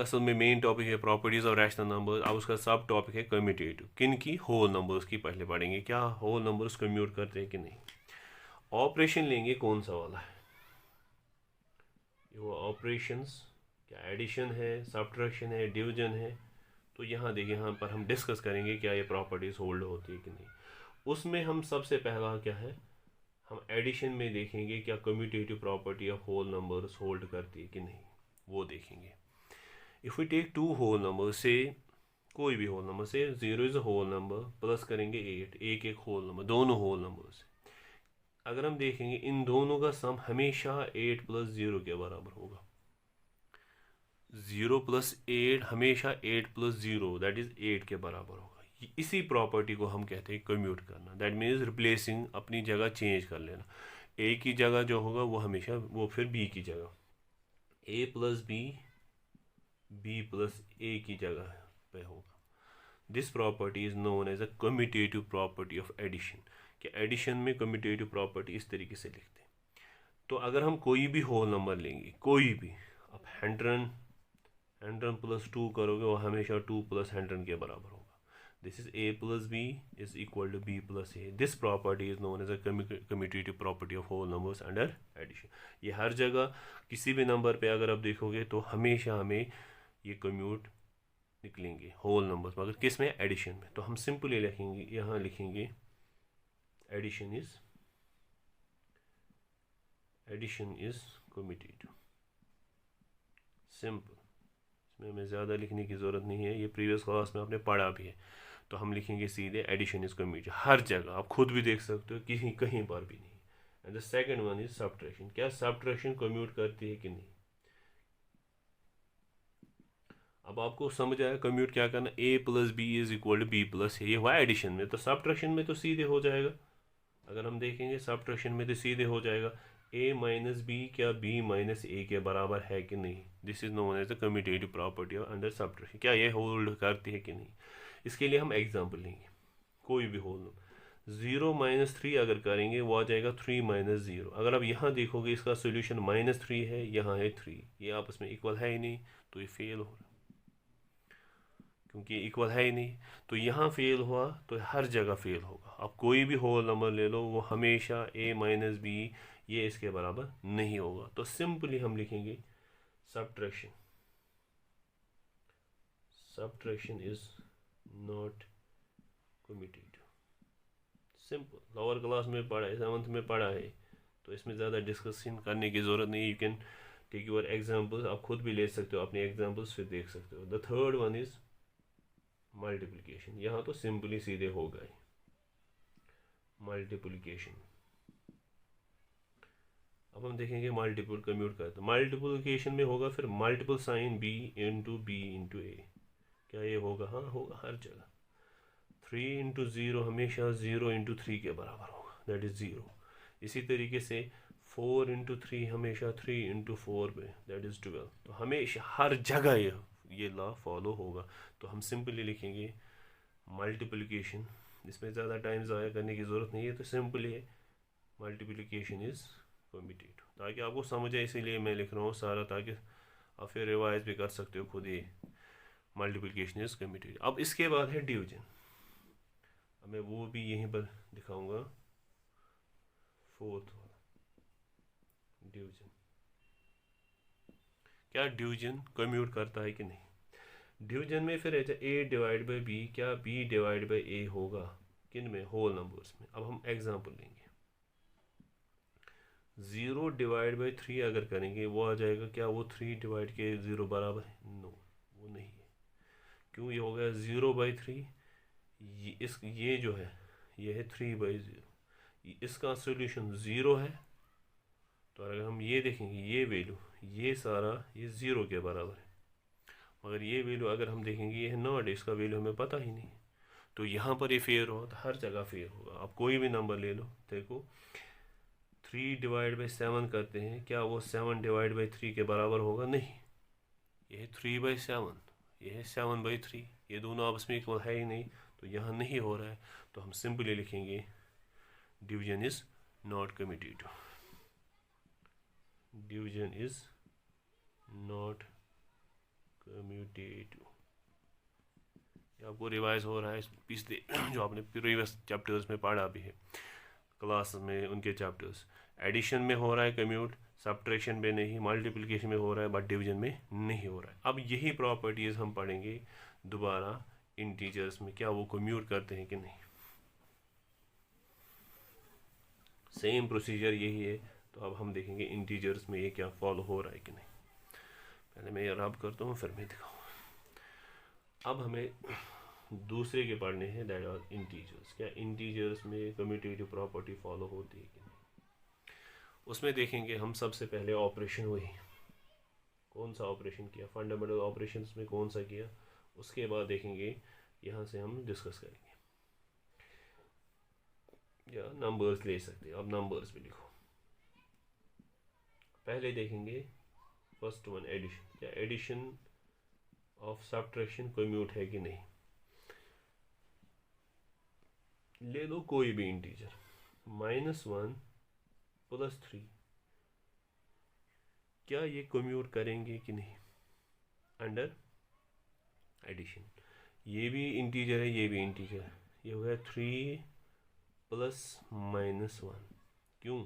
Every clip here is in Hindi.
असल में मेन टॉपिक है प्रॉपर्टीज़ ऑफ रैशनल नंबर्स। अब उसका सब टॉपिक है कम्यूटेटिव। किन की? होल नंबर्स की पहले पढ़ेंगे, क्या होल नंबर्स कम्यूट करते हैं कि नहीं। ऑपरेशन लेंगे कौन सा वाला है, वो ऑपरेशंस क्या एडिशन है, सब्ट्रैक्शन है, डिवीजन है। तो यहाँ देखिए, यहाँ पर हम डिस्कस करेंगे क्या ये प्रॉपर्टीज़ होल्ड होती है कि नहीं। उसमें हम सबसे पहला क्या है, हम एडिशन में देखेंगे क्या commutative property of whole numbers hold करती है कि नहीं, वो देखेंगे। If we take two whole number से, कोई भी होल नंबर से, zero is a whole number, plus करेंगे एट, एक एक होल नंबर, दोनों होल नंबर से। अगर हम देखेंगे इन दोनों का सम हमेशा एट प्लस जीरो के बराबर होगा। जीरो प्लस एट हमेशा eight plus zero that is eight के बराबर होगा। इसी प्रॉपर्टी को हम कहते हैं कम्यूट करना। दैट मीन्स रिप्लेसिंग, अपनी जगह चेंज कर लेना। ए की जगह जो होगा वो हमेशा वो फिर बी की जगह, A plus B, B plus A की जगह पे होगा। This property is known as a commutative property of addition. कि एडिशन में कम्यूटेटिव प्रॉपर्टी इस तरीके से लिखते हैं। तो अगर हम कोई भी होल नंबर लेंगे, कोई भी, अब हंड्रेड, हंड्रेड प्लस टू करोगे वो हमेशा टू प्लस हंड्रेड के बराबर होगा। This is A plus B is equal to B plus A. This property is known as a commutative property of whole numbers under addition. ये हर जगह किसी भी नंबर पे अगर आप देखोगे तो हमेशा हमें ये कम्यूट निकलेंगे होल नंबर्स, मगर किस में? एडिशन में। तो हम सिंपली लिखेंगे, यहाँ लिखेंगे एडिशन इज कम्यूटेटिव। सिंपल, इसमें हमें ज़्यादा लिखने की ज़रूरत नहीं है, ये प्रीवियस क्लास में आपने पढ़ा भी है। तो हम लिखेंगे सीधे एडिशन इज कम्यूटेटिव। हर जगह आप खुद भी देख सकते हो, कहीं कहीं पर भी नहीं। And the second one is subtraction. क्या सब्ट्रैक्शन कम्यूट करती है कि नहीं। अब आपको समझ आया कम्यूट क्या करना। A plus B is equal to B plus A, ये हुआ एडिशन में। तो सब्ट्रैक्शन में तो सीधे हो जाएगा। अगर हम देखेंगे सब्ट्रैक्शन में तो सीधे हो जाएगा, ए माइनस बी क्या बी माइनस ए के बराबर है कि नहीं। This is known as the commutative property under subtraction. क्या ये होल्ड करती है कि नहीं। इसके लिए हम एग्जांपल लेंगे, कोई भी whole number. Zero minus three अगर करेंगे वो आ जाएगा थ्री माइनस जीरो। अगर आप यहाँ देखोगे इसका सोल्यूशन माइनस थ्री है, यहाँ है थ्री, ये आपस में इक्वल है ही नहीं, तो ये फेल हो रहा, क्योंकि इक्वल है ही नहीं। तो यहाँ फेल हुआ तो हर जगह फेल होगा। आप कोई भी होल नंबर ले लो, वो हमेशा ए माइनस बी ये इसके बराबर नहीं होगा। तो सिंपली हम लिखेंगे subtraction, subtraction is not commutative. Simple, lower class में पढ़ा है, सेवन्थ में पढ़ा है, तो इसमें ज़्यादा डिस्कशन करने की ज़रूरत नहीं। You can take your examples, आप खुद भी ले सकते हो अपने एग्जाम्पल्स, फिर देख सकते हो। The third one is multiplication. यहाँ तो सिंपली सीधे हो गए मल्टीप्लिकेशन। अब हम देखेंगे मल्टीपल कम्यूट करते, मल्टीप्लिकेशन में होगा फिर मल्टीपल साइन बी इंटू ए। क्या ये होगा? हाँ होगा हर जगह। थ्री इंटू ज़ीरो हमेशा ज़ीरो इंटू थ्री के बराबर होगा, दैट इज़ ज़ीरो। इसी तरीके से फोर इंटू थ्री हमेशा थ्री इंटू फोर पे, दैट इज़ ट्वेल्व। तो हमेशा हर जगह ये लॉ फॉलो होगा। तो हम सिंपली लिखेंगे मल्टीप्लिकेशन, इसमें ज़्यादा टाइम ज़ाया करने की ज़रूरत नहीं है। तो सिंपली मल्टीप्लिकेशन इज़ कम्यूटेटिव, ताकि आपको समझ आए, इसीलिए मैं लिख रहा हूँ सारा, ताकि आप फिर रिवाइज भी कर सकते हो खुद ही। Multiplication is commutative. अब इसके बाद है डिवीजन। अब मैं वो भी यहीं पर दिखाऊंगा, फोर्थ वाला डिवीजन। क्या डिवीजन कम्यूट करता है कि नहीं। डिवीजन में फिर ए डिवाइड बाई बी, क्या बी डिवाइड बाई ए होगा किन में? होल नंबर्स में। अब हम एग्जांपल लेंगे, ज़ीरो डिवाइड बाई थ्री अगर करेंगे वो आ जाएगा, क्या वो थ्री डिवाइड के ज़ीरो बराबर है? नो, वो नहीं है। क्यों? ये हो गया ज़ीरो बाई थ्री, ये जो है ये है थ्री बाई ज़ीरो, इसका सोल्यूशन ज़ीरो है। तो अगर हम ये देखेंगे ये वैल्यू, ये सारा ये ज़ीरो के बराबर है, मगर ये वैल्यू अगर हम देखेंगे ये है नॉट, इसका वैल्यू हमें पता ही नहीं। तो यहाँ पर ये फेयर होगा, तो हर जगह फेयर होगा। आप कोई भी नंबर ले लो, देखो थ्री डिवाइड बाई सेवन करते हैं, क्या वो सेवन डिवाइड बाई थ्री के बराबर होगा? नहीं, ये है थ्री बाई सेवन, ये है सेवन बाई थ्री, ये दोनों आपस में इक्वल है ही नहीं, तो यहाँ नहीं हो रहा है। तो हम सिंपली लिखेंगे division is not commutative, division is not commutative, आपको रिवाइज हो रहा है पिछले जो आपने प्रीवियस चैप्टर्स में पढ़ा भी है क्लास में, उनके चैप्टर्स। एडिशन में हो रहा है कम्यूट, सब्ट्रैक्शन में नहीं, मल्टीप्लिकेशन में हो रहा है बट डिवीजन में नहीं हो रहा है। अब यही प्रॉपर्टीज़ हम पढ़ेंगे दोबारा इंटीजर्स में, क्या वो कम्यूट करते हैं कि नहीं। सेम प्रोसीजर यही है। तो अब हम देखेंगे इंटीजर्स में ये क्या फॉलो हो रहा है कि नहीं। पहले मैं ये रब करता हूँ फिर मैं दिखाऊँ। अब हमें दूसरे के पढ़ने हैं, दैट आर इंटीजर्स। क्या इंटीजर्स में कम्यूटेटिव प्रॉपर्टी फॉलो होती है कि नहीं। उसमें देखेंगे हम सबसे पहले ऑपरेशन, वही कौन सा ऑपरेशन किया, फंडामेंटल ऑपरेशंस में कौन सा किया, उसके बाद देखेंगे यहाँ से हम डिस्कस करेंगे, या नंबर्स ले सकते हैं। अब नंबर्स भी लिखो। पहले देखेंगे फर्स्ट वन एडिशन, क्या एडिशन ऑफ सब्ट्रैक्शन कम्यूट है कि नहीं। ले लो कोई भी इंटीजर, -1 + 3, क्या ये कम्यूट करेंगे कि नहीं अंडर एडिशन। ये भी इंटीजर है, ये भी इंटीजर है, ये हो गया 3 + -1। क्यों,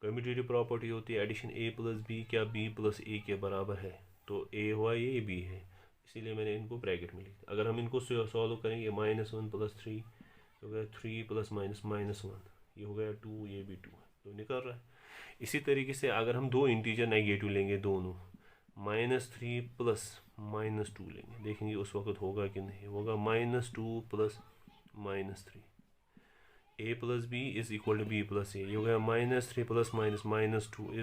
कम्यूटेटिव प्रॉपर्टी होती है एडिशन A + B, क्या B + A के बराबर है, तो A हुआ ये B है, इसीलिए मैंने इनको ब्रैकेट में लिखा। अगर हम इनको सॉल्व करेंगे, -1 + 3 हो गया 3 + -1, ये हो गया 2, ये भी 2 है, तो निकल रहा है। इसी तरीके से अगर हम दो इंटीजर नेगेटिव लेंगे दोनों, -3 + -2 लेंगे, देखेंगे उस वक्त होगा कि नहीं होगा। -2 + -3, A + B = B + A, ये हो गया -3 + -2 =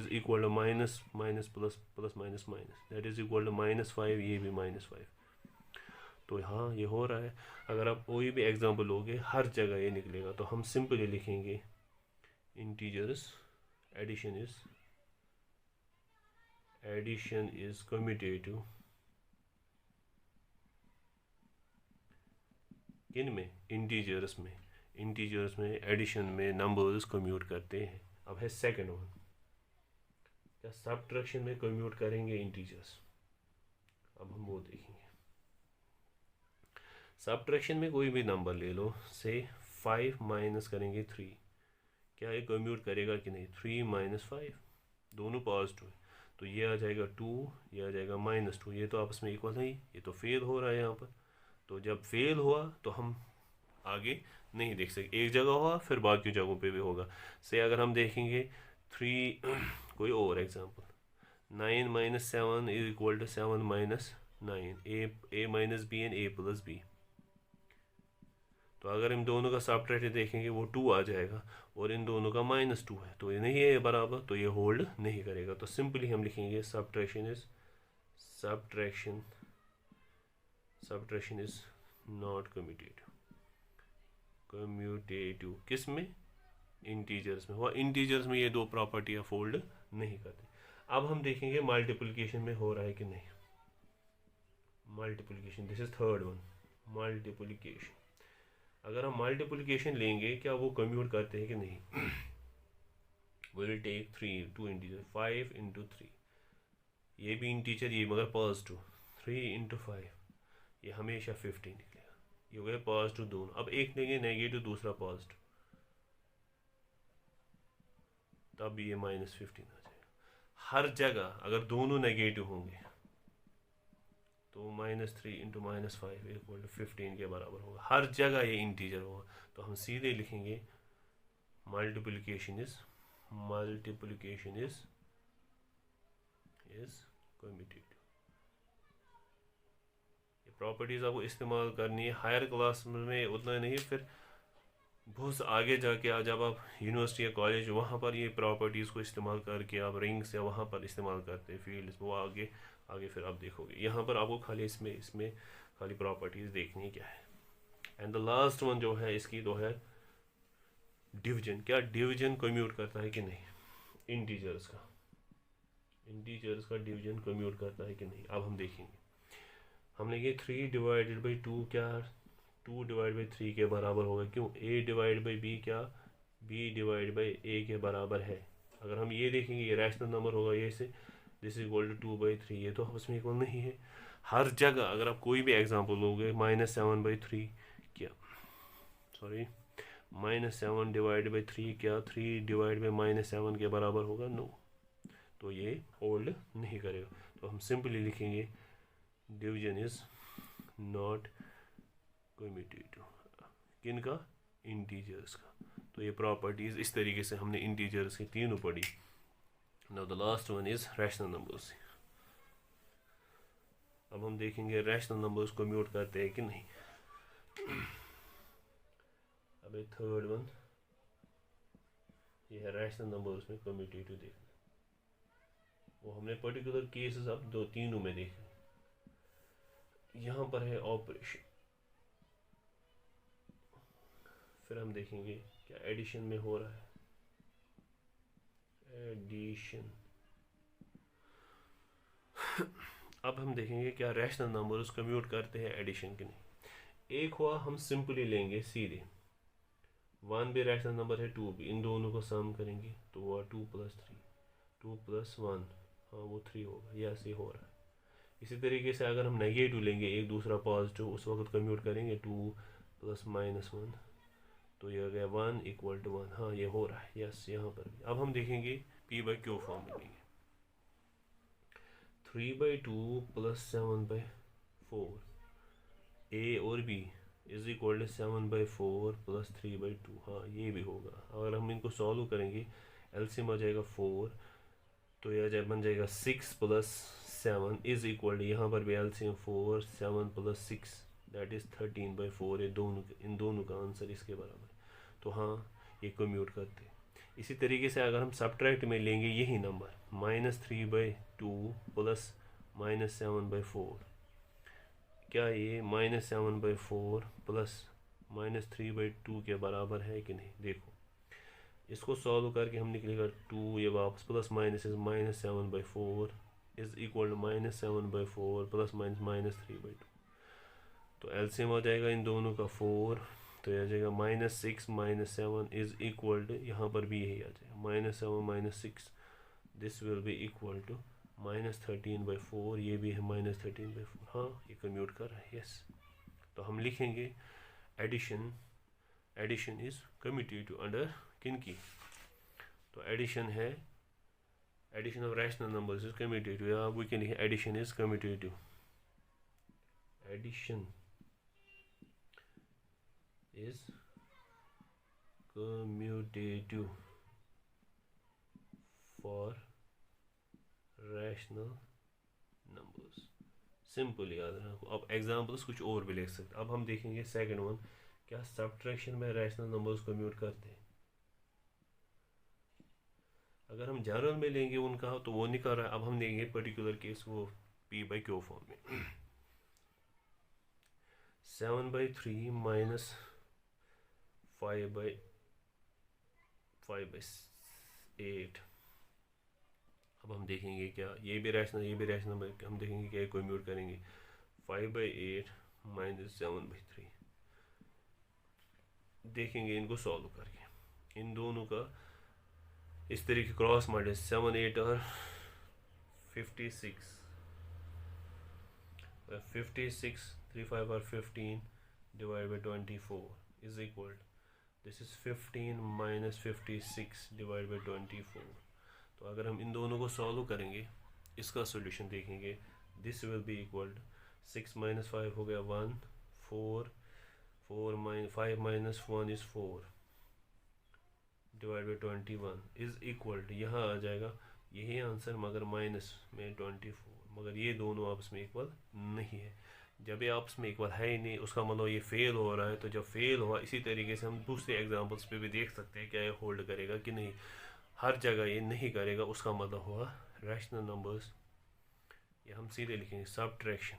-+ दैट इज इक्वल टू -5, ये भी -5। तो हाँ ये हो रहा है। अगर आप कोई भी एग्जांपल लोगे हर जगह ये निकलेगा, तो हम सिंपली लिखेंगे इंटीजर्स एडिशन इज कम्यूटेटिव किन में, इंटीजर्स में एडिशन में नंबर्स कम्यूट करते हैं। अब है सेकंड वन, क्या सब्ट्रैक्शन में कम्यूट करेंगे इंटीजर्स। अब हम वो देखेंगे। सब्ट्रैक्शन में कोई भी नंबर ले लो, से 5 माइनस करेंगे 3, क्या ये कम्यूट करेगा कि नहीं। 3 - 5 दोनों पॉजिटिव है, तो ये आ जाएगा 2, ये आ जाएगा -2, ये तो आपस में इक्वल नहीं, ये तो फेल हो रहा है यहाँ पर। तो जब फेल हुआ तो हम आगे नहीं देख सकते, एक जगह हुआ फिर बाकी जगहों पे भी होगा। से अगर हम देखेंगे 3 कोई और example, 9 - 7 = 7 - 9, A - B and A + B। तो अगर इन दोनों का सब्ट्रैक्ट देखेंगे वो 2 आ जाएगा, और इन दोनों का -2 है, तो ये नहीं है बराबर, तो ये होल्ड नहीं करेगा। तो सिंपली हम लिखेंगे सब्ट्रैक्शन इज नॉट कम्यूटेटिव किस में, इंटीजर्स में हुआ। इंटीजर्स में ये दो प्रॉपर्टियाँ फोल्ड नहीं करते। अब हम देखेंगे मल्टीप्लिकेशन में हो रहा है कि नहीं। Multiplication, this is third one, multiplication. अगर हम मल्टीप्लिकेशन लेंगे, क्या वो कम्यूट करते हैं कि नहीं। वी विल टेक 2 इंटीजर, 5 × 3, ये भी इंटीजर, ये मगर पॉजिटिव, 3 × 5, ये हमेशा 15 निकलेगा, ये हो गया पॉजिटिव दोनों। अब एक लेंगे नेगेटिव, दूसरा पॉजिटिव, तब ये -15 आ जाएगा। हर जगह अगर दोनों नेगेटिव होंगे तो -3 × -5 = 15 के बराबर होगा, हर जगह ये इंटीजर होगा। तो हम सीधे लिखेंगे मल्टीप्लिकेशन इज कम्यूटेटिव। ये प्रॉपर्टीज़ आपको इस्तेमाल करनी है हायर क्लास में, उतना नहीं, फिर बहुत आगे जाके जब आप यूनिवर्सिटी या कॉलेज वहाँ पर ये प्रॉपर्टीज़ को इस्तेमाल करके आप रिंग्स या वहाँ पर इस्तेमाल करते हैं फील्ड्स, वो आगे फिर आप देखोगे। यहाँ पर आपको खाली इसमें खाली प्रॉपर्टीज़ देखनी क्या है। एंड द लास्ट वन जो है इसकी तो है डिवीजन। क्या डिवीजन कम्यूट करता है कि नहीं इंटीजर्स का डिवीजन कम्यूट करता है कि नहीं। अब हम देखेंगे, हम लेंगे 3/2, क्या 2/3 के बराबर होगा। क्यों, A/B क्या B/A के बराबर है। अगर हम ये देखेंगे, ये रैशनल नंबर होगा, ये से दिस इज इक्वल टू 2/3, ये तो आपस में इक्वल नहीं है। हर जगह अगर आप कोई भी एग्जांपल लोगे, -7/3 क्या, सॉरी, -7 डिवाइड बाई 3 क्या 3 डिवाइड बाई -7 के बराबर होगा? नो। तो ये होल्ड नहीं करेगा। तो हम सिंपली लिखेंगे डिवीजन इज नॉट कम्यूटेटिव। किन का? इंटीजर्स का। तो ये प्रॉपर्टीज इस तरीके से हमने इंटीजर्स की तीनों पढ़ी। Now the last one is rational numbers. अब हम देखेंगे रैशनल नंबर्स को म्यूट करते हैं कि नहीं। अब एक थर्ड वन, ये है रैशनल नंबर्स में कम्यूटेटिव देखना। वो हमने पर्टिकुलर केसेस अब दो तीनों में देखे। यहाँ पर है ऑपरेशन, फिर हम देखेंगे क्या एडिशन में हो रहा है, एडिशन। अब हम देखेंगे क्या रैशनल नंबर्स कम्यूट करते हैं एडिशन के नहीं। एक हुआ हम सिंपली लेंगे सीधे, 1 भी रैशनल नंबर है, 2 भी, इन दोनों को सम करेंगे तो वो 2 + 3, 2 + 1, हाँ वो 3 होगा। ये ऐसे हो रहा है। इसी तरीके से अगर हम नेगेटिव लेंगे एक दूसरा पॉजिटिव, उस वक्त कम्यूट करेंगे 2 + -1, तो ये आ गया 1 = 1। हाँ ये हो रहा है, यस यहाँ पर भी। अब हम देखेंगे P/Q फॉर्म में लेंगे, 3/2 + 7/4, A और B = 7/4 + 3/2। हाँ ये भी होगा। अगर हम इनको सॉल्व करेंगे, एलसीएम आ जाएगा 4, तो यह बन जाएगा 6 + 7 = यहाँ पर भी एलसीएम 4, 7 + 6 दैट इज़ 13/4। ये दोनों, इन दोनों का आंसर इसके बराबर। तो हाँ ये कम्यूट करते। इसी तरीके से अगर हम सब्ट्रैक्ट में लेंगे यही नंबर, -3/2 + -7/4, क्या ये -7/4 + -3/2 के बराबर है कि नहीं? देखो इसको सॉल्व करके हम निकलेगा 2, ये वापस प्लस माइनस इज -7/4 = -7/4 + -3/2। तो एलसीएम आ जाएगा इन दोनों का 4, तो यह आ जाएगा -6 - 7 = यहाँ पर भी यही आ जाएगा -7 - 6, this will be equal to -13/4, ये भी है -13/4। हाँ ये कम्यूट कर रहा है, यस। तो हम लिखेंगे एडिशन इज कम्यूटेटिव अंडर किन की? तो एडिशन है, addition of rational numbers is commutative, या वी कैन लिखे addition is commutative, addition is commutative for rational numbers। Simple याद रखो। अब एग्जांपल्स कुछ और भी लिख सकते। अब हम देखेंगे सेकंड वन, क्या सब्ट्रैक्शन में रैशनल नंबर्स कम्यूट करते हैं। अगर हम जनरल में लेंगे उनका तो वो नहीं कर रहा है। अब हम लेंगे पर्टिकुलर केस, वो P/Q फॉर्म में, 7/3 - 5/8। अब हम देखेंगे क्या ये भी रैशनल हम देखेंगे क्या कम्यूट करेंगे, 5/8 - 7/3। देखेंगे इनको सॉल्व करके, इन दोनों का इस तरीके क्रॉस मल्टीप्लाई, 7 8 और 56, 3 5 और 15 divide by 24 is equal, this is 15 - 56 divide by 24। तो अगर हम इन दोनों को सॉल्व करेंगे, इसका सोल्यूशन देखेंगे, दिस विल बी इक्वल 6 - 5 हो गया 1, 4 4 - 5 - 1 is 4 divide by 21 is equal, यहाँ आ जाएगा यही आंसर मगर माइनस में 24, मगर ये दोनों आपस में इक्वल नहीं है। जब ये आपस में इक्वल है ही नहीं, उसका मतलब ये फेल हो रहा है। तो जब फेल हुआ, इसी तरीके से हम दूसरे एग्जांपल्स पे भी देख सकते हैं क्या ये होल्ड करेगा कि नहीं। हर जगह ये नहीं करेगा, उसका मतलब हुआ रैशनल नंबर्स, ये हम सीधे लिखेंगे subtraction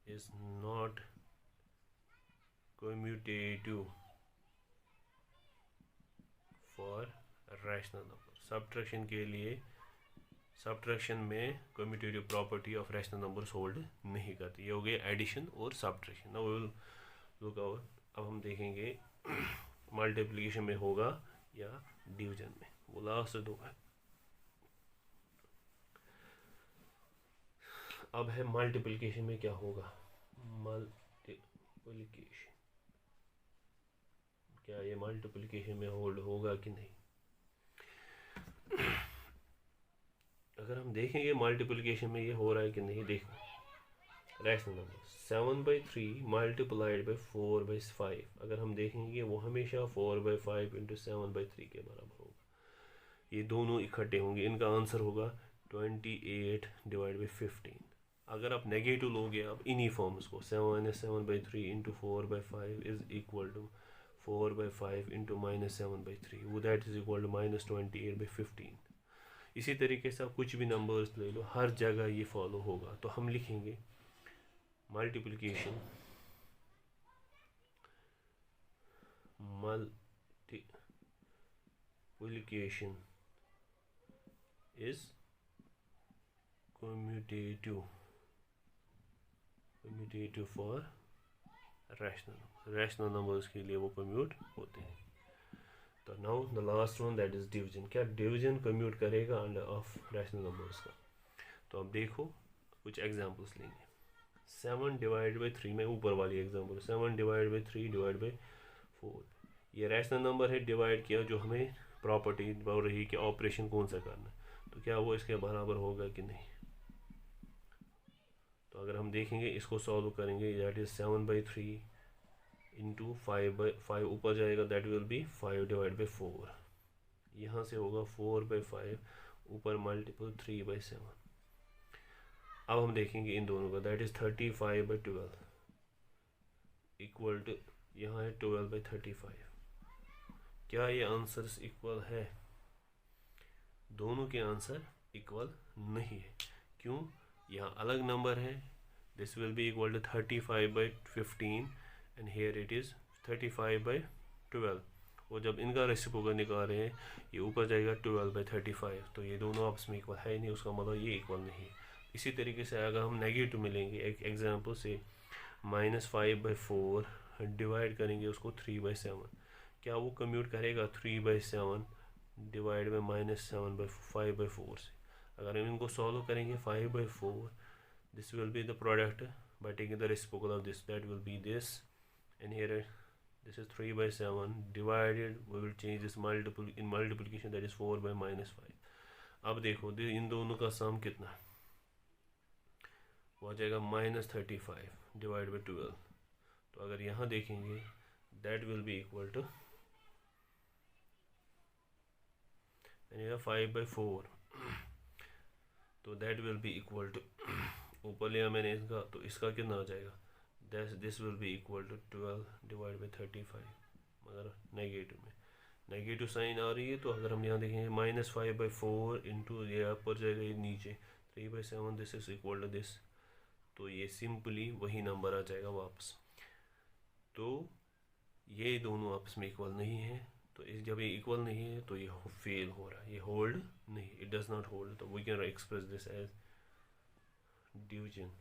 is not commutative for rational number। Subtraction के लिए, सब्ट्रैक्शन में commutative property of rational numbers hold नहीं करती। ये हो गए एडिशन और subtraction. Now we will look over. अब हम देखेंगे मल्टीप्लिकेशन में होगा या डिवीजन में, वो लास्ट दो है। अब है मल्टीप्लिकेशन में क्या होगा, मल्टीप्लिकेशन, क्या ये मल्टीप्लिकेशन में होल्ड होगा कि नहीं। अगर हम देखेंगे मल्टीप्लिकेशन में ये हो रहा है कि नहीं, देखो रैशनल नंबर 7/3 मल्टीप्लाइड बाई 4/5, अगर हम देखेंगे वो हमेशा 4/5 इंटू 7/3 के बराबर होगा। ये दोनों इकट्ठे होंगे, इनका आंसर होगा 28 डिवाइड बाई 15। अगर आप नेगेटिव लोगे आप इन्हीं फॉर्म्स को, 7/3 into 4/5 is equal to 4/5 into -7/3, वो दैट इज इक्वल टू -28/15। इसी तरीके से आप कुछ भी नंबर्स ले लो, हर जगह ये फॉलो होगा। तो हम लिखेंगे multiplication is commutative for rational numbers के लिए वो कम्यूट होते हैं। तो now the last one that is division, क्या डिवीजन कम्यूट करेगा अंडर ऑफ रैशनल नंबर्स का। तो अब देखो कुछ एग्जांपल्स लेंगे। 7 डिवाइड बाई 3 में ऊपर वाली example, 7 divide by 3 divide by 4, ये रैशनल नंबर है, डिवाइड किया, जो हमें प्रॉपर्टी बोल रही है कि ऑपरेशन कौन सा करना है, तो क्या वो इसके बराबर होगा कि नहीं। तो अगर हम देखेंगे इसको सॉल्व करेंगे, दैट इज 7/3 इंटू 5/5 ऊपर जाएगा, that will B 5 divide by 4, यहाँ से होगा 4/5 ऊपर मल्टीपल 3/7। अब हम देखेंगे इन दोनों का, दैट इज 35/12 इक्वल टू, यहाँ है 12/35। क्या ये आंसर्स इक्वल है? दोनों के आंसर इक्वल नहीं है। क्यों? यहाँ अलग नंबर है, this will be equal to 35/15 and here it is 35/12, और जब इनका रेसिप्रोकल निकाल रहे हैं ये ऊपर जाएगा 12/35, तो ये दोनों आपस में इक्वल है नहीं, उसका मतलब ये इक्वल नहीं है। इसी तरीके से अगर हम नेगेटिव मिलेंगे, एक एग्जांपल से -5/4 डिवाइड करेंगे उसको 3/7, क्या वो कम्यूट करेगा 3/7 डिवाइड बाई -5/4 से। अगर हम इनको सॉल्व करेंगे 5/4, this will be the product by taking the reciprocal of this, that will be this, and here this is 3/7 divided, we will change this multiple in multiplication, that is 4/-5। अब देखो इन दोनों का सम कितना हो जाएगा, -35 डिवाइड बाई 12। तो अगर यहाँ देखेंगे that will be equal to 5/4, तो that will be equal to, ऊपर लिया मैंने इसका, तो इसका कितना आ जाएगा, this will be equal to 12 divide by 35, मगर नेगेटिव में नेगेटिव साइन आ रही है। तो अगर हम यहाँ देखेंगे -5/4 इंटू ये ऊपर जाएगा, ये नीचे 3/7, this is equal to this, तो ये सिंपली वही नंबर आ जाएगा वापस। तो ये दोनों आपस में इक्वल नहीं है, तो इस जब ये इक्वल नहीं है तो ये फेल हो रहा है, ये होल्ड नहीं, इट डज नॉट होल्ड। तो we can express this as division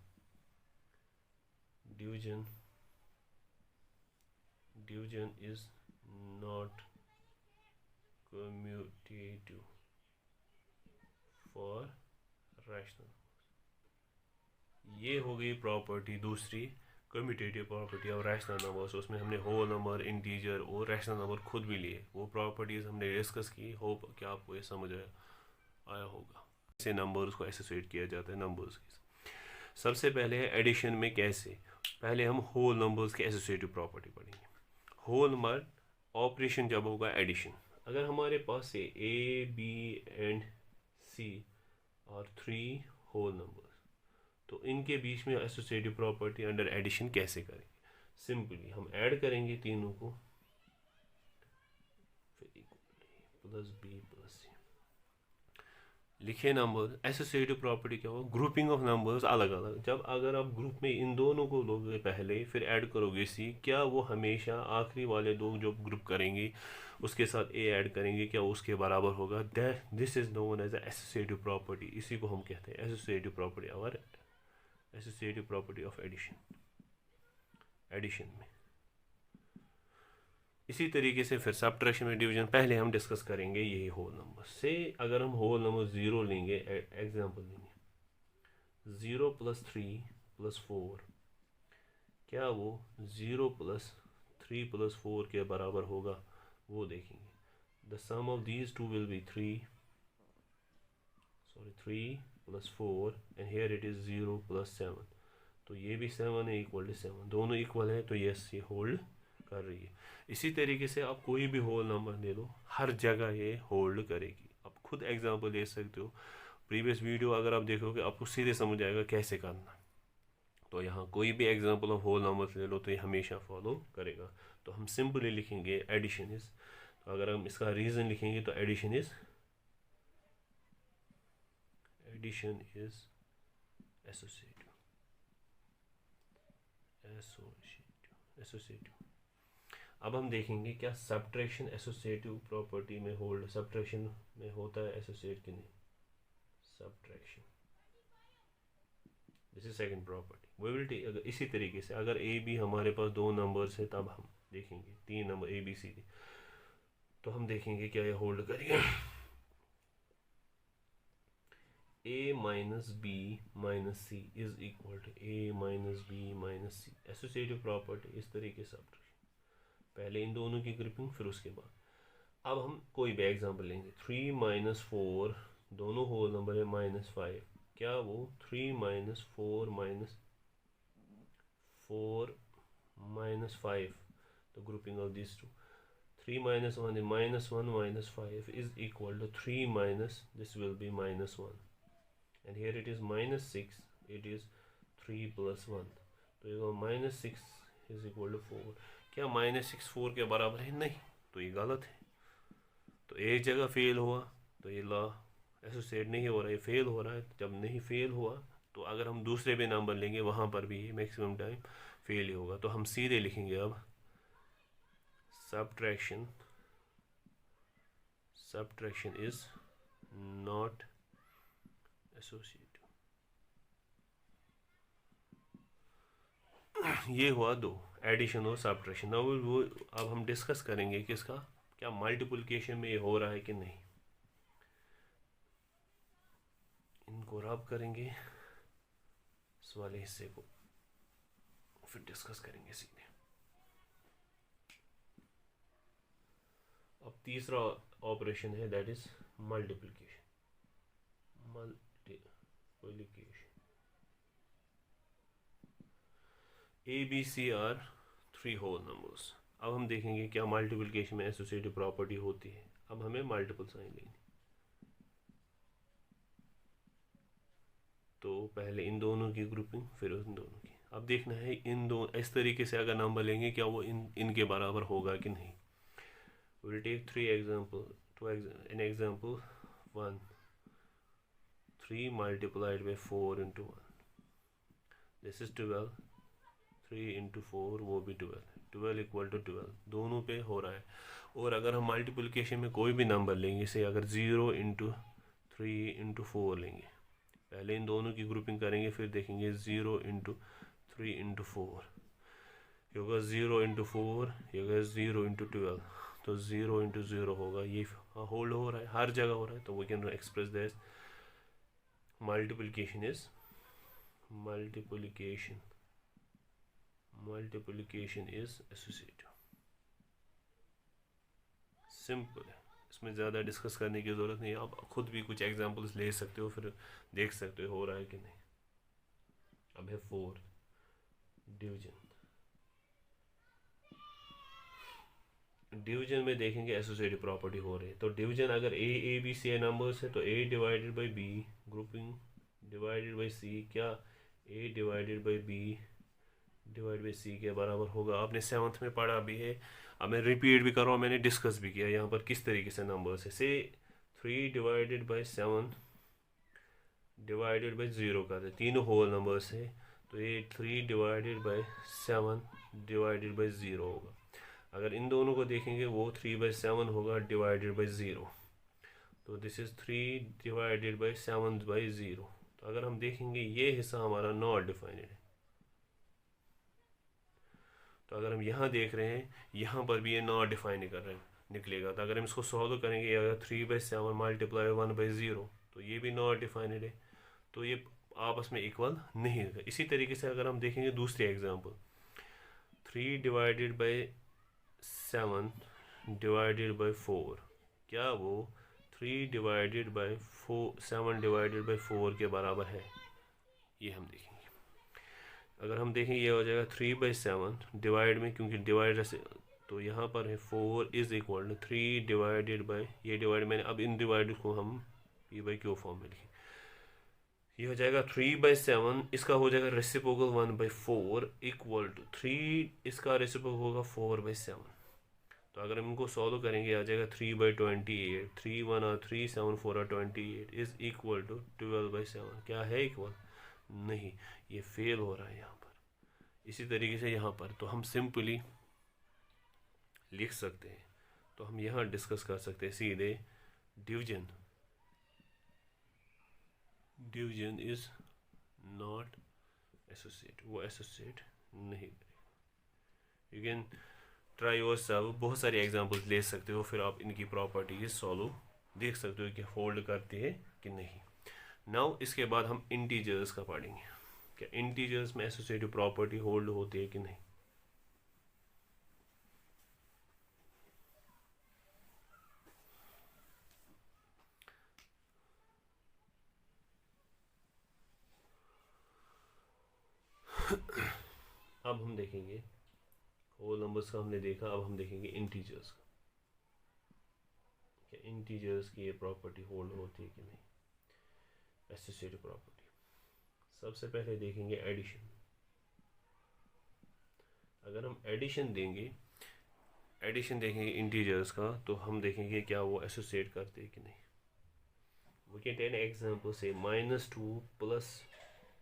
is not commutative for rational. ये हो गई प्रॉपर्टी दूसरी, commutative property of rational numbers. उसमें हमने होल नंबर, इंटीजर और रैशनल नंबर खुद भी लिए, वो प्रॉपर्टीज़ हमने डिस्कस की। होप कि आपको ये समझ आया होगा कैसे नंबर्स को एसोसिएट किया जाता है नंबर्स के। सबसे पहले है एडिशन में कैसे, पहले हम होल नंबर्स के एसोसिएटिव प्रॉपर्टी पढ़ेंगे। होल नंबर ऑपरेशन जब होगा एडिशन, अगर हमारे पास से A, B एंड C और 3 होल नंबर, तो इनके बीच में एसोसिएटिव प्रॉपर्टी अंडर एडिशन कैसे करेंगे। सिंपली हम ऐड करेंगे तीनों को, फिर प्लस बी प्लस सी, लिखे नंबर। एसोसिएटिव प्रॉपर्टी क्या होगा, ग्रुपिंग ऑफ नंबर्स अलग अलग। जब अगर आप ग्रुप में इन दोनों को लोगे पहले, फिर ऐड करोगे सी, क्या वो हमेशा आखिरी वाले दो जो ग्रुप करेंगे उसके साथ ए ऐड करेंगे, क्या उसके बराबर होगा। This is known as associative property, इसी को हम कहते हैं एसोसिएटिव प्रॉपर्टी और एसोसिएटिव प्रॉपर्टी ऑफ एडिशन में। इसी तरीके से फिर सब्ट्रैक्शन में डिवीजन पहले हम डिस्कस करेंगे यही होल नंबर से। अगर हम होल नंबर 0 लेंगे, एग्जांपल लेंगे 0 + 3 + 4, क्या वो 0 + 3 + 4 के बराबर होगा, वो देखेंगे. The sum of these two will be 3 + 4 and here it is 0 + 7. तो ये भी 7 है, इक्वल टू 7, दोनों इक्वल है, तो यस ये होल्ड कर रही है. इसी तरीके से आप कोई भी होल नंबर दे दो, हर जगह ये होल्ड करेगी. आप खुद एग्जांपल दे सकते हो. प्रीवियस वीडियो अगर आप देखोगे आपको सीधे समझ आएगा कैसे करना. तो यहाँ कोई भी एग्जांपल ऑफ होल नंबर ले लो तो ये हमेशा फॉलो करेगा. तो हम सिंपली लिखेंगे एडिशन इज. तो अगर हम इसका रीज़न लिखेंगे तो एडिशन इज एसोसिएटिव. अब हम देखेंगे क्या सब्ट्रैक्शन एसोसिएटिव प्रॉपर्टी में होल्ड, सब्ट्रैक्शन में होता है एसोसिएट कि नहीं. Subtraction, this is second property. We will take, अगर इसी तरीके से अगर ए बी हमारे पास दो नंबर्स है तब हम देखेंगे 3 number A B C D, तो हम देखेंगे क्या ये होल्ड करेगा. a minus b minus c is equal to a minus b minus c. Associative property इस तरीके से पहले इन दोनों की ग्रुपिंग, फिर उसके बाद अब हम कोई भी एग्जांपल लेंगे. 3 - 4 दोनों होल नंबर है -5, क्या वो 3 - 4 -4 -5, तो grouping of this to 3 - 1 is -1 - 5 is equal to 3 minus, this will be -1, and here it is -6, it is 3 + 1, तो ये -6 is equal to 4. क्या -6 4 के बराबर है? नहीं, तो ये गलत है. तो एक जगह फेल हुआ तो ये लॉ एसोसिएट नहीं हो रहा है, फेल हो रहा है. जब नहीं फेल हुआ तो अगर हम दूसरे भी नंबर लेंगे वहाँ पर भी ये मैक्सिमम टाइम फेल ही होगा. तो हम सीधे लिखेंगे अब सब्ट्रैक्शन इज नॉट एसोसिएटिव. ये हुआ दो, एडिशन और सब्ट्रैक्शन. वो अब हम डिस्कस करेंगे कि इसका क्या मल्टीप्लिकेशन में ये हो रहा है कि नहीं. इनको रब करेंगे इस वाले हिस्से को, फिर डिस्कस करेंगे सीधे. अब तीसरा ऑपरेशन है, that is multiplication. A B C are 3 whole numbers. अब हम देखेंगे क्या मल्टीप्लिकेशन में एसोसिएटिव प्रॉपर्टी होती है. अब हमें मल्टीपल साइन लेंगे, तो पहले इन दोनों की ग्रुपिंग, फिर उन दोनों की. अब देखना है इन दो इस तरीके से अगर नंबर लेंगे क्या वो इनके बराबर होगा कि नहीं. Will take 3 example. In example 1, 3 multiplied by 4 into 1, this is 12. 3 into 4 वो भी 12, 12 equal to 12, दोनों पे हो रहा है. और अगर हम मल्टीप्लिकेशन में कोई भी नंबर लेंगे, से अगर 0 into 3 into 4 लेंगे, पहले इन दोनों की ग्रुपिंग करेंगे, फिर देखेंगे 0 into 3 into 4, ये होगा 0 into 4, ये होगा 0 into 12, तो 0 into 0 होगा. ये होल्ड हो रहा है, हर जगह हो रहा है, तो we can express this multiplication is associative. Simple है, इसमें ज़्यादा डिस्कस करने की ज़रूरत नहीं है. आप खुद भी कुछ एग्जांपल्स ले सकते हो, फिर देख सकते हो रहा है कि नहीं. अब है 4 डिवीजन. डिवीजन में देखेंगे एसोसिएटिव प्रॉपर्टी हो रही है. तो डिवीजन अगर ए बी सी नंबर्स है तो a divided by B, grouping divided by C, क्या a divided by B divide by C के बराबर होगा. आपने 7th में पढ़ा भी है. अब मैं रिपीट भी कर रहा हूँ, मैंने डिस्कस भी किया यहाँ पर किस तरीके से नंबर्स है. से 3 डिवाइडेड बाई 7 डिवाइडेड बाई 0 का दे, तीनों होल नंबर्स है, तो ये 3 डिवाइडेड बाई 7 डिवाइडेड बाई 0 होगा. अगर इन दोनों को देखेंगे वो 3/7 होगा डिवाइडेड बाई 0, तो दिस इज़ 3 डिवाइडेड बाई 7/0. तो अगर हम देखेंगे ये हिस्सा हमारा नॉट डिफाइंड है. तो अगर हम यहाँ देख रहे हैं, यहाँ पर भी ये नॉट डिफाइन कर रहे हैं निकलेगा. तो अगर हम इसको सॉल्व करेंगे, अगर 3/7 मल्टीप्लाई 1/0, तो ये भी नॉट डिफाइंड है. तो ये आपस में इक्वल नहीं होगा। इसी तरीके से अगर हम देखेंगे दूसरी example, 3 divided by 7 divided by 4, क्या वो 3 डिवाइडेड बाई 7 डिवाइडेड बाई 4 के बराबर है? ये हम देखेंगे। अगर हम देखें ये हो जाएगा 3/7 डिवाइड में, क्योंकि डिवाइडर से तो यहाँ पर है 4 is equal to 3 divided by, ये डिवाइड मैंने अब इन डिवाइड को हम p/q फॉर्म में लिखें। ये हो जाएगा 3/7, इसका हो जाएगा रेसिप्रोकल 1/4 इक्वल टू 3, इसका रेसिप्रोकल होगा 4/7। तो अगर हम इनको सॉल्व करेंगे आ जाएगा 3/28, 3 1 और 3 7 4 और 28 इज इक्वल टू 12/7। क्या है इक्वल? नहीं, ये फेल हो रहा है यहाँ पर। इसी तरीके से यहाँ पर तो हम सिंपली लिख सकते हैं, तो हम यहाँ डिस्कस कर सकते हैं सीधे डिवीजन इज नॉट एसोसिएट, वो एसोसिएट नहीं करेगा। You can try your self, बहुत सारे एग्जांपल्स ले सकते हो, फिर आप इनकी प्रॉपर्टीज सॉल्व देख सकते हो कि होल्ड करते हैं कि नहीं। नाउ इसके बाद हम इंटीजर्स का पढ़ेंगे, क्या इंटीजर्स में एसोसिएटिव प्रॉपर्टी होल्ड होती है कि नहीं। अब हम देखेंगे होल नंबर्स का हमने देखा, अब हम देखेंगे इंटीजर्स का, क्या इंटीजर्स की ये प्रॉपर्टी होल्ड होती है कि नहीं, एसोसिएटिव प्रॉपर्टी। सबसे पहले देखेंगे एडिशन। अगर हम एडिशन देखेंगे इंटीजर्स का, तो हम देखेंगे क्या वो एसोसिएट करते हैं कि नहीं। We can take an example से -2 +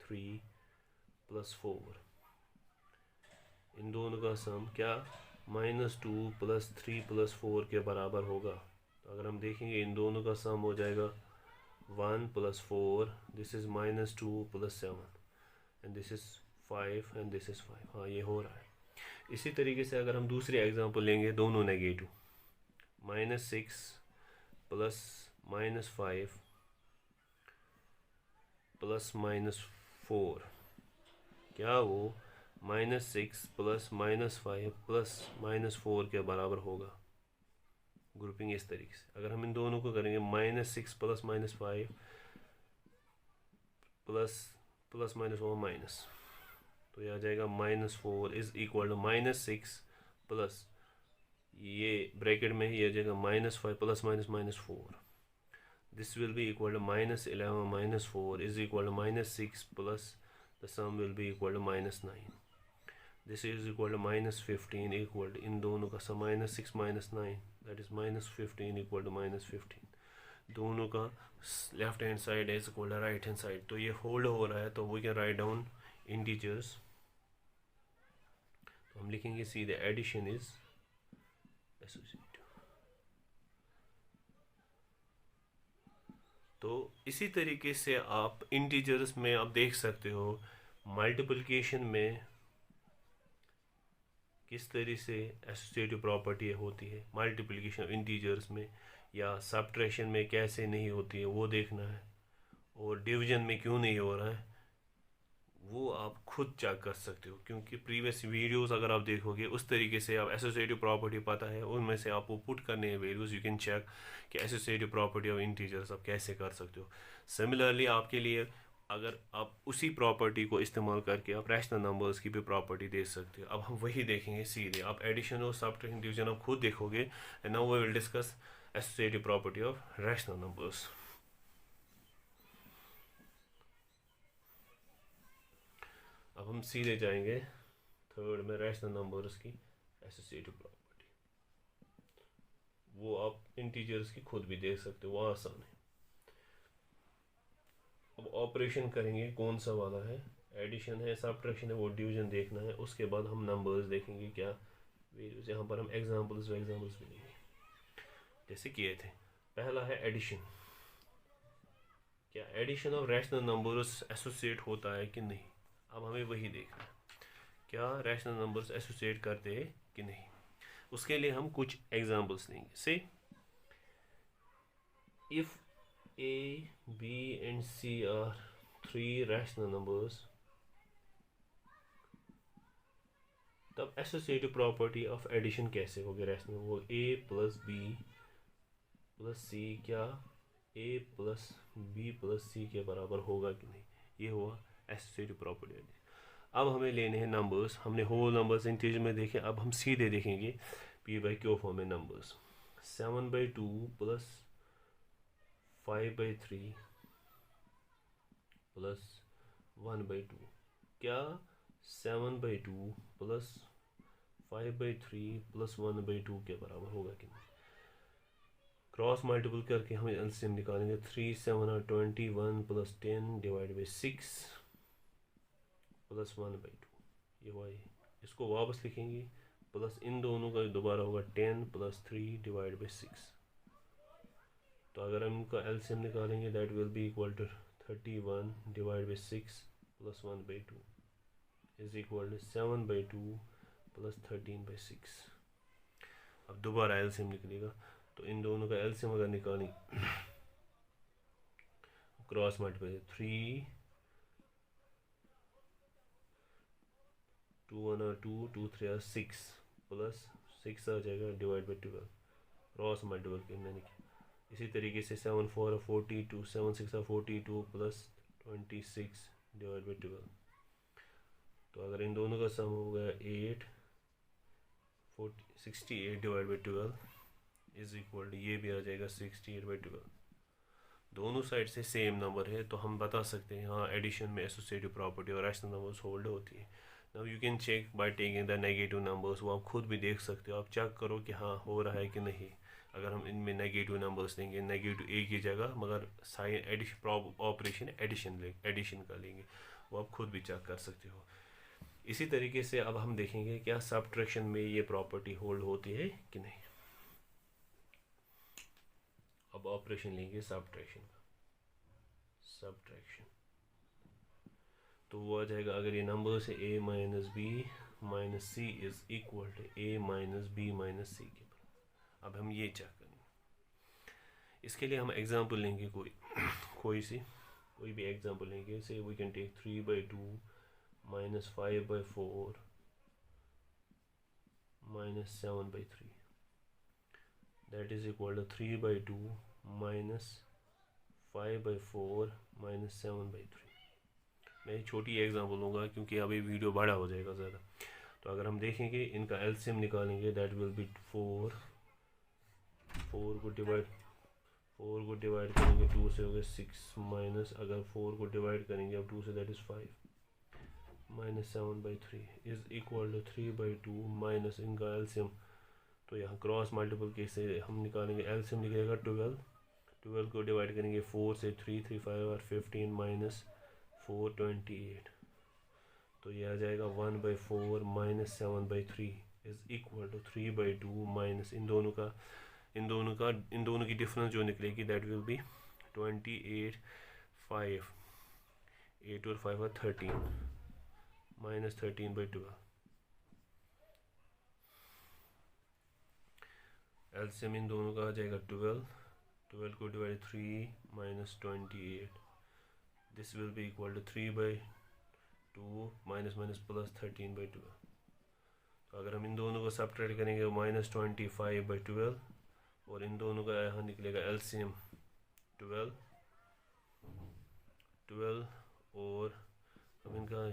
3 + 4, इन दोनों का सम क्या -2 + 3 + 4 के बराबर होगा। तो अगर हम देखेंगे इन दोनों का सम हो जाएगा 1 + 4, this is -2 + 7 and this is 5 and this is 5। हाँ, ये हो रहा है। इसी तरीके से अगर हम दूसरी एग्जांपल लेंगे, दोनों नेगेटिव, -6 + -5 + -4, क्या वो -6 + -5 + -4 के बराबर होगा। ग्रुपिंग इस तरीके से अगर हम इन दोनों को करेंगे, -6 + -5 प्लस माइनस होगा माइनस, तो यह आ जाएगा -4 इज इक्वल टू -6 प्लस ये ब्रैकेट में ही आ जाएगा -5 ± -4। This will be equal to -11 -4 is equal to -6 plus the sum will be equal to -9। This is equal to -15 equal to इन दोनों का sum -6 -9 that is -15 equal to -15। दोनों का left hand side is equal to right hand side, तो ये होल्ड हो रहा है। तो we can write down integers, तो हम लिखेंगे सीधे एडिशन इज एसोसिएटिव। तो इसी तरीके से आप इंटीजर्स में आप देख सकते हो मल्टीप्लिकेशन में किस तरह से एसोसिएटिव प्रॉपर्टी होती है, मल्टीप्लिकेशन इंटीजर्स में या सब्ट्रैक्शन में कैसे नहीं होती है वो देखना है, और डिवीजन में क्यों नहीं हो रहा है वो आप खुद चेक कर सकते हो, क्योंकि प्रीवियस वीडियोस अगर आप देखोगे उस तरीके से आप एसोसिएटिव प्रॉपर्टी पता है, उनमें से आपको पुट करने हैं वैल्यूज, यू कैन चेक कि एसोसिएटिव प्रॉपर्टी ऑफ इंटीजर्स आप कैसे कर सकते हो। सिमिलरली आपके लिए अगर आप उसी प्रॉपर्टी को इस्तेमाल करके आप रैशनल नंबर्स की भी प्रॉपर्टी दे सकते हो। अब हम वही देखेंगे सीधे, आप एडिशन और सब्ट्रैक्शन डिवीजन आप खुद देखोगे। And now we will discuss associative property of rational numbers. अब हम सीधे जाएंगे थर्ड में, रैशनल नंबर्स की एसोसिएटिव प्रॉपर्टी, वो आप इंटीजर्स की खुद भी देख सकते हो, वो आसान है। अब ऑपरेशन करेंगे, कौन सा वाला है, एडिशन है सब्ट्रैक्शन है, वो डिवीजन देखना है। उसके बाद हम नंबर्स देखेंगे क्या वैल्यूज, यहाँ पर हम एग्जांपल्स भी लेंगे जैसे किए थे। पहला है एडिशन, क्या addition of rational numbers associate होता है कि नहीं। अब हमें वही देखना है, क्या रैशनल नंबर्स एसोसिएट करते हैं कि नहीं। उसके लिए हम कुछ एग्जांपल्स लेंगे। से if A, B and C are 3 rational numbers, तब एसोसिएटिव प्रॉपर्टी ऑफ एडिशन कैसे होगी रैशनल? वो a प्लस बी प्लस सी क्या a प्लस बी प्लस सी के बराबर होगा कि नहीं, ये हुआ एसोसिएटिव प्रॉपर्टी। अब हमें लेने हैं नंबर्स, हमने होल नंबर्स इंटीजर में देखे, अब हम सीधे देखेंगे p बाई क्यू फॉर्म में नंबर्स। 7/2 प्लस 5/3 प्लस 1/2, क्या 7/2 प्लस 5/3 प्लस 1/2 के बराबर होगा कि नहीं? क्रॉस मल्टीपल करके हम एलसीएम निकालेंगे। 3 7 और 21 प्लस 10 डिवाइड बाई 6 प्लस 1/2, ये हुआ ये। इसको वापस लिखेंगे प्लस इन दोनों का दोबारा होगा 10 प्लस 3 डिवाइड बाई 6। तो अगर हम इनका एलसीएम निकालेंगे that will be equal to 31 divide by 6 plus 1/2 is equal to 7/2 plus 13/6। अब दोबारा एलसीएम निकलेगा, तो इन दोनों का एलसीएम अगर निकालें क्रॉस मल्टीप्लाई 3 2 1 और 2 2 3 और 6 प्लस 6 आ जाएगा डिवाइड बाई 12, क्रॉस मल्टीपल के मैंने किया। इसी तरीके से 7 4 और 42 7 6 और 42 प्लस 26 डिवाइड बाई 12। तो अगर इन दोनों का सम हो गया 68 divide by 12 is equal to, ये भी आ जाएगा 68/12। दोनों साइड से सेम नंबर है, तो हम बता सकते हैं हाँ एडिशन में एसोसिएटिव प्रॉपर्टी और रैशनल नंबर्स होल्ड होती है। Now you can check by taking the negative numbers, वो आप खुद भी देख सकते हो, आप चेक करो कि हाँ हो रहा है कि नहीं। अगर हम इनमें नेगेटिव नंबर्स लेंगे, नेगेटिव ए की जगह, मगर साइन एडिशन ऑपरेशन एडिशन का लेंगे, वो आप खुद भी चेक कर सकते हो। इसी तरीके से अब हम देखेंगे क्या सब्ट्रैक्शन में ये प्रॉपर्टी होल्ड होती है कि नहीं। अब ऑपरेशन लेंगे सब्ट्रैक्शन का, सब्ट्रैक्शन तो वो आ जाएगा, अगर ये नंबर से a minus B minus C is equal to a minus B minus C के बराबर। अब हम ये चेक करेंगे, इसके लिए हम एग्जांपल लेंगे कोई भी एग्जांपल लेंगे। से we can take 3/2 minus 5/4 minus 7/3 that is equal to 3/2 minus 5/4 minus 7/3। मैं छोटी एग्जांपल लूँगा क्योंकि अभी वीडियो बड़ा हो जाएगा ज़्यादा। तो अगर हम देखेंगे इनका एलसीएम निकालेंगे दैट विल बी 4 को डिवाइड करेंगे 2 से हो गया 6 माइनस, अगर 4 को डिवाइड करेंगे अब 2 से that is 5 minus 7/3 is equal to 3/2 minus इनका एलसीएम। तो यहाँ क्रॉस मल्टीपल के से हम निकालेंगे, एलसीएम निकलेगा 12 को डिवाइड करेंगे 4 से 3 3 5 और 15 माइनस 4 28। तो ये आ जाएगा 1/4 minus 7/3 is equal to 3/2 minus इन दोनों की डिफरेंस जो निकलेगी दैट विल बी 28 5 8 और 5 और 13 माइनस 13/12। एलसीएम इन दोनों का आ जाएगा 12 को divide 3 minus 28 this will be equal to 3/2 minus minus plus 13/12। तो अगर हम इन दोनों को सब्ट्रैक्ट करेंगे माइनस 25/12 और इन दोनों का यहाँ निकलेगा एलसीएम 12 और अब इनका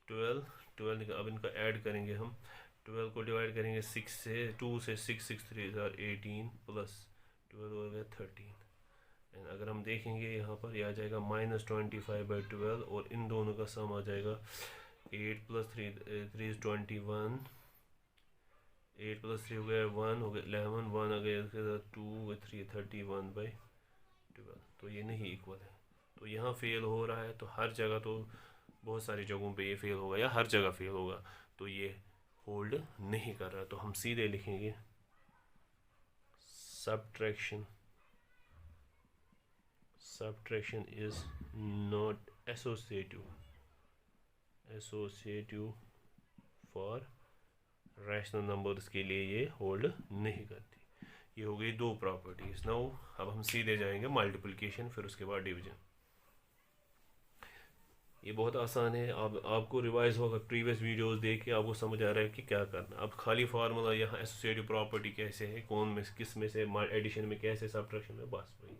12 निकल, अब इनका ऐड करेंगे हम। 12 को डिवाइड करेंगे 6 से 2 से 6 6 3 18 प्लस 12 हो गया 13। एंड अगर हम देखेंगे यहाँ पर यह आ जाएगा माइनस 25/12 और इन दोनों का सम आ जाएगा 8 प्लस 3 इज 21 8 प्लस 3 हो गया 1 हो गया 11 1 आ गया 2 3 31/12। तो ये नहीं इक्वल है, तो यहाँ फेल हो रहा है। तो हर जगह, तो बहुत सारी जगहों पे ये फेल होगा या हर जगह फेल होगा, तो ये होल्ड नहीं कर रहा। तो हम सीधे लिखेंगे subtraction is not associative for rational numbers के लिए ये होल्ड नहीं करती। ये हो गई दो प्रॉपर्टीज। नाउ अब हम सीधे जाएंगे मल्टीप्लिकेशन, फिर उसके बाद डिवीजन। ये बहुत आसान है। अब आपको रिवाइज होगा, प्रीवियस वीडियोस देख के आपको समझ आ रहा है कि क्या करना। अब खाली फार्मूला यहाँ एसोसिएटिव प्रॉपर्टी कैसे है, कौन में किस में से, एडिशन में कैसे, सब्ट्रैक्शन में, बस वही।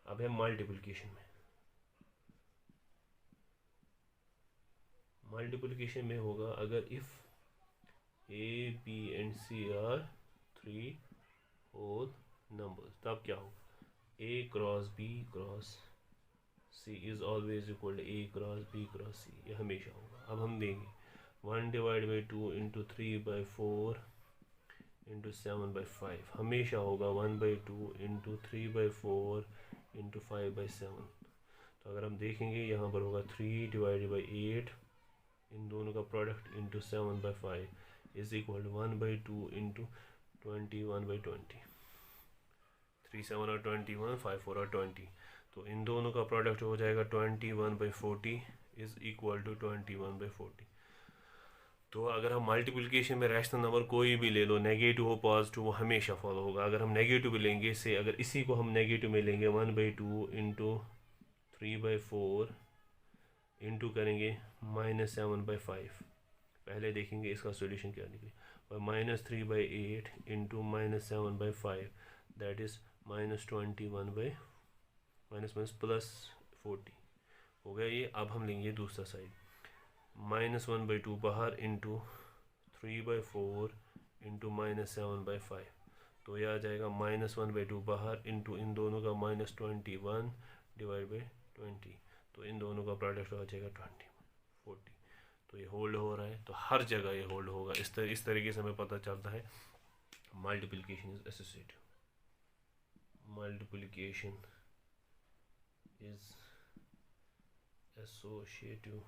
अब है मल्टीप्लिकेशन में। मल्टीप्लिकेशन में होगा अगर if A B and C are 3 whole numbers, तब क्या होगा, A cross B cross C is always equal to A cross B cross C, ये हमेशा होगा। अब हम देंगे 1 divide by 2 into 3 by 4 into 7 by 5, हमेशा होगा 1 by 2 into 3 by 4 into 5 by 7। तो अगर हम देखेंगे यहाँ पर होगा 3 डिवाइड बाई 8, इन दोनों का product into 7 by 5 is equal to 1 by 2 into 21 by 20। 3 7 और 21, 5 4 और 20, तो इन दोनों का प्रोडक्ट हो जाएगा 21 by 40 is equal to 21 by 40। तो अगर हम मल्टीप्लिकेशन में रैशनल नंबर कोई भी ले लो, नेगेटिव हो पॉजिटिव, वो हमेशा फॉलो होगा। अगर हम नेगेटिव भी लेंगे से, अगर इसी को हम नेगेटिव में लेंगे 1 बाई 2 इंटू 3 बाई 4 इंटू करेंगे -7 बाई 5, पहले देखेंगे इसका सोल्यूशन क्या निकले, और -3 by 8 into -7 by 5 that is -21 by +40 हो गया ये। अब हम लेंगे दूसरा साइड, -1 बाई 2 बाहर इंटू 3 बाई 4 इंटू -7 बाई 5, तो ये आ जाएगा -1 बाई 2 बाहर इंटू इन दोनों का -21 डिवाइड बाई 20, तो इन दोनों का प्रोडक्ट आ जाएगा 40। तो ये होल्ड हो रहा है, तो हर जगह ये होल्ड होगा। इस तरीके से हमें पता चलता है multiplication is associative. Multiplication is associative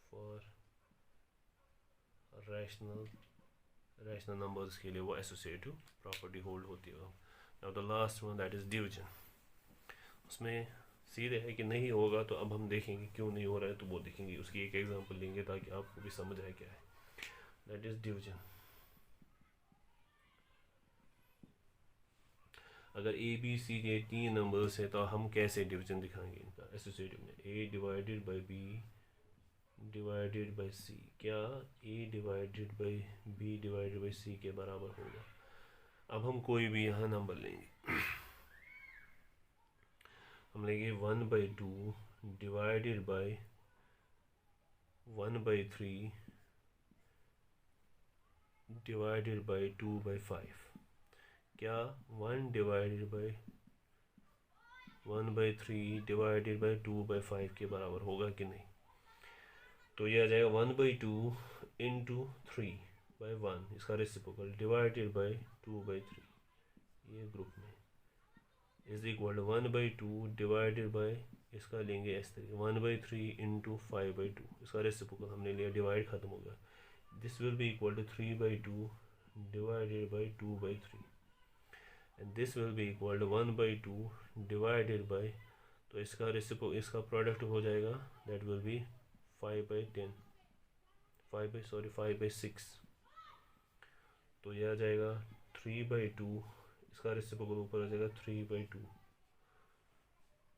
for rational numbers के लिए वो associative property hold होती है। now the last one that is division, उसमें सीधे है कि नहीं होगा, तो अब हम देखेंगे क्यों नहीं हो रहा है, तो वो देखेंगे, उसकी एक एग्जांपल लेंगे ताकि आपको भी समझ आए क्या है। that is division। अगर ए बी सी के 3 नंबर्स है तो हम कैसे डिवीजन दिखाएंगे इनका एसोसिएटिव में, A divided by B divided by C, क्या A divided by B divided by C के बराबर होगा। अब हम कोई भी यहाँ नंबर लेंगे, हम लेंगे 1 by 2 divided by 1 by 3 divided by 2 by 5, क्या 1 divided by 1 by 3 divided by 2 by 5 के बराबर होगा कि नहीं। तो ये आ जाएगा 1 बाई 2 इंटू 3 बाई 1, इसका रेसिप्रोकल डिवाइडेड बाई 2 बाई 3, ये ग्रुप में is equal to 1 by 2 divided by, इसका लेंगे इस तरीके 1 बाई 3 इंटू 5 बाई 2, इसका रेसिप्रोकल हमने लिया, डिवाइड ख़त्म हो गया, this will be equal to 3 by 2 divided by 2 by 3 and this will be equal to 1 by 2 divided by, तो इसका प्रोडक्ट हो जाएगा that will be 5 by 10 5 by 6, तो यह आ जाएगा 3 by 2, इसका रेसिप्रोकल ऊपर आ जाएगा 3 by 2,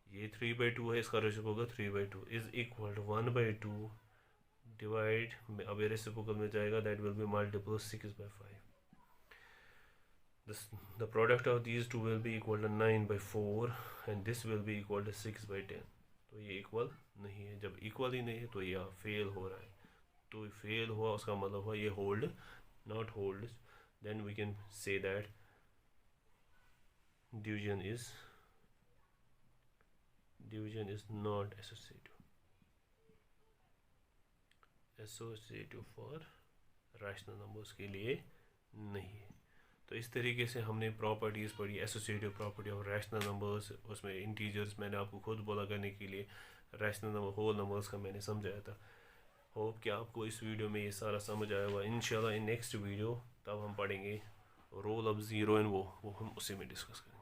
ये 3 by 2 है, इसका reciprocal 3 by 2 is equal to 1 by 2 divide, अब ये रेसिप्रोकल में जाएगा that will be multiple 6 by 5, the product of these two will be equal to 9 by 4 and this will be equal to 6 by 10, तो ये इक्वल नहीं है। जब इक्वल ही नहीं है तो यह फेल हो रहा है, तो फेल हुआ उसका मतलब हुआ ये hold not hold, then we can say that division is not associative for rational numbers के लिए नहीं है। तो इस तरीके से हमने प्रॉपर्टीज़ पढ़ी, associative property of rational numbers, उसमें इंटीजर्स मैंने आपको खुद बोला करने के लिए, रैशनल नंबर होल नंबर्स का मैंने समझाया था। होप कि आपको इस वीडियो में ये सारा समझ आया होगा। इंशाल्लाह इन नेक्स्ट वीडियो तब हम पढ़ेंगे रोल ऑफ ज़ीरो एंड वो हम उसी में डिस्कस करेंगे।